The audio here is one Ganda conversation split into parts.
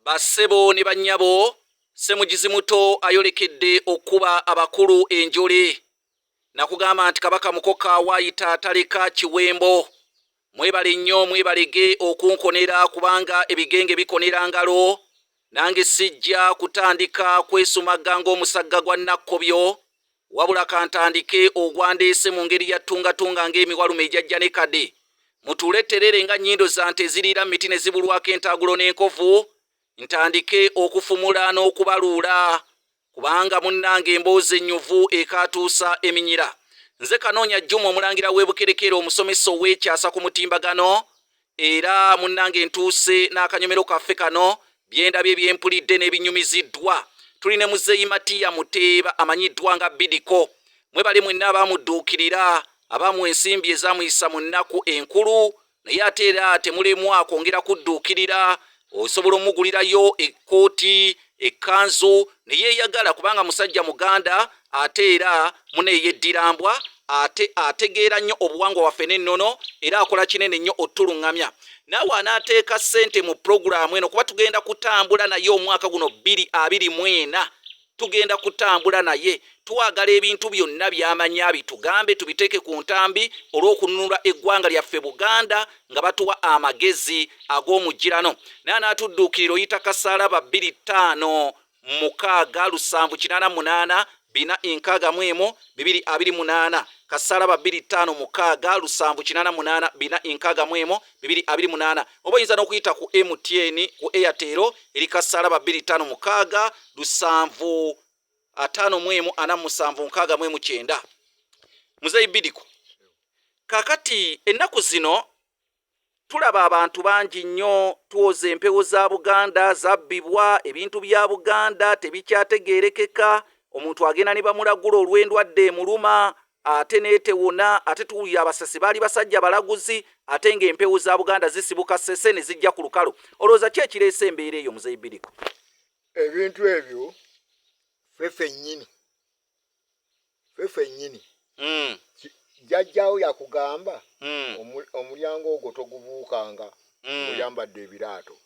Bassebo ne bannyabo, Ssemugizi muto ayolekedde okuba abakulu enjole. Nakugamba nti Kabaka Mukoka waayita taleka kiwembo. Mwebale nnyo mwebalege okunkonera kubanga ebigenge bikonera ngalo. Nange sijja kutandika kwesumaga ng'omusagga gwa Nakkobyo, wabula kantandike ogwandeese mu ngeri ya tungatunga ng'emiwalume ejjajja ne kadde. Mutuletterere nga nnyindo za nte ziriira miti ne zibulwako entaagulo n'enkovu. Ntandike okufumula n'okubaluula kubanga munnange emboozi ennyuvu ekaatuusa eminyira. Nze Kanoonya Juma omulangira w'Ebukerekere omusomesa ow'ekyasa ku mutimbagano, era munnange ntuuse n'akanyomero kaffe kano byendabye ebyempulidde n'ebinyumiziddwa. Tuli ne Muzeeyi Matiya Muteeba amanyiddwa nga Bidiko. Mwebale mwenna abaamudduukirira, abaamu ensimbi ezamuyisa mu nnaku enkulu, naye ate era temulemwa kwongera kudduukirira. Osobola omugulirayo ekkooti, ekkanzu ne yeeyagala kubanga musajja muganda ate era muneeyeddirambwa ategeera nnyo obuwangwa waffe n'ennono era akola kinene nnyo ottuluŋŋamya. Naawe anaateeka ssente mu pulogulaamu eno kuba tugenda kutambula naye omwaka guno 2024 tugenda kutambula naye. Twagala ebintu byonna by'amanya bitugambe tubiteeke ku ntambi olw'okununula eggwanga lyaffe Buganda nga batuwa amagezi ag'omugirano. Naye anaatudduukirira oyita Kasaalaba 25 mukaaga 788 461 228 Kasaalaba 25 mukaaga 788 461 228. Oba oyinza n'okuyita ku MTN ku Airtel eri Kasaalaba 25 mukaaga 754 Muzeeyi Bidiko, kakati ennaku zino tulaba abantu bangi nnyo tuwoza empewo za Buganda zabbibwa, ebintu bya Buganda tebikyategeerekeka. Omuntu agenda ne bamulagula olw'endwadde emuluma ate neetewona, ate tuwulira abasasi baali basajja balaguzi ate ng'empewo za Buganda zisibuka ssese ne zijja ku lukalu. Olowooza ki ekireese embeera eyo Muzeeyi Bidiko? Ebintu ebyo fefe nnyini jjajjaawo yakugamba omulyango ogwo togubuukanga oyambadde ebiraato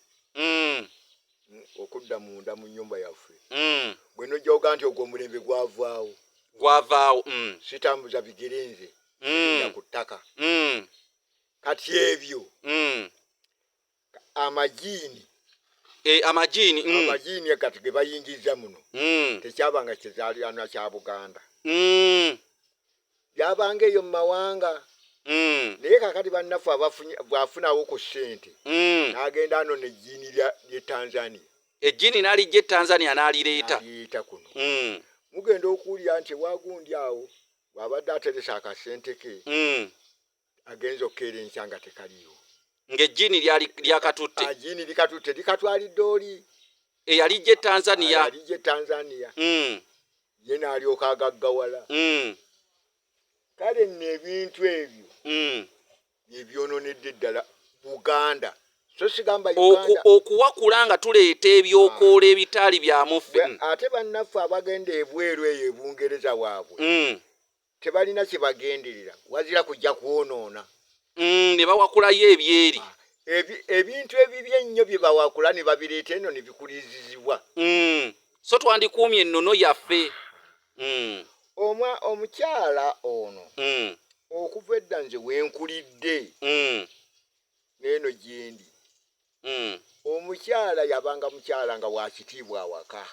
okudda munda mu nnyumba yaffe. Bwe nojja ogaa nti ogwo omulembe gwavaawo sitambuza bigere nze ya ku ttaka. Kati ebyo amajiini kati ge bayingiza muno tekyabanga kizaaliranwa kya Buganda, byabanga eyo mu mawanga. Naye kakati bannaffe bwafunawo ku ssente n'agenda ano nejjiini lye Tanzania. Ejjiini n'alijja Tanzania n'alireeta kuno. Mugenda okuwulira nti wagundi awo bw'abadde ateresa akasente ke agenza okukeera enkya nga tekaliiwo. Ng'ejjiini lyakatutte. Ejjiini likatutte likatwalidde oli eyalijja Tanzania. Ye n'alyoka agaggawala. Kale nno ebintu ebyo ebyonoonedde ddala Buganda. So sigamba Uganda okuwakula nga tuleeta ebyokoola ebitaali bya muffe. Ate bannaffe abagenda ebweru eyo ebungereza waabwe tebalina kye bagenderera wazira kujja kwonoona. Ne bawakulayo ebyeri. Ebintu ebibi ennyo bye bawakula ne babireeta eno ne bikulizizibwa. So twandikuumye ennono yaffe. Omukyala ono okuva edda nze wenkulidde n'eno gyendi omukyala yabanga mukyala nga wakitiibwa awaka.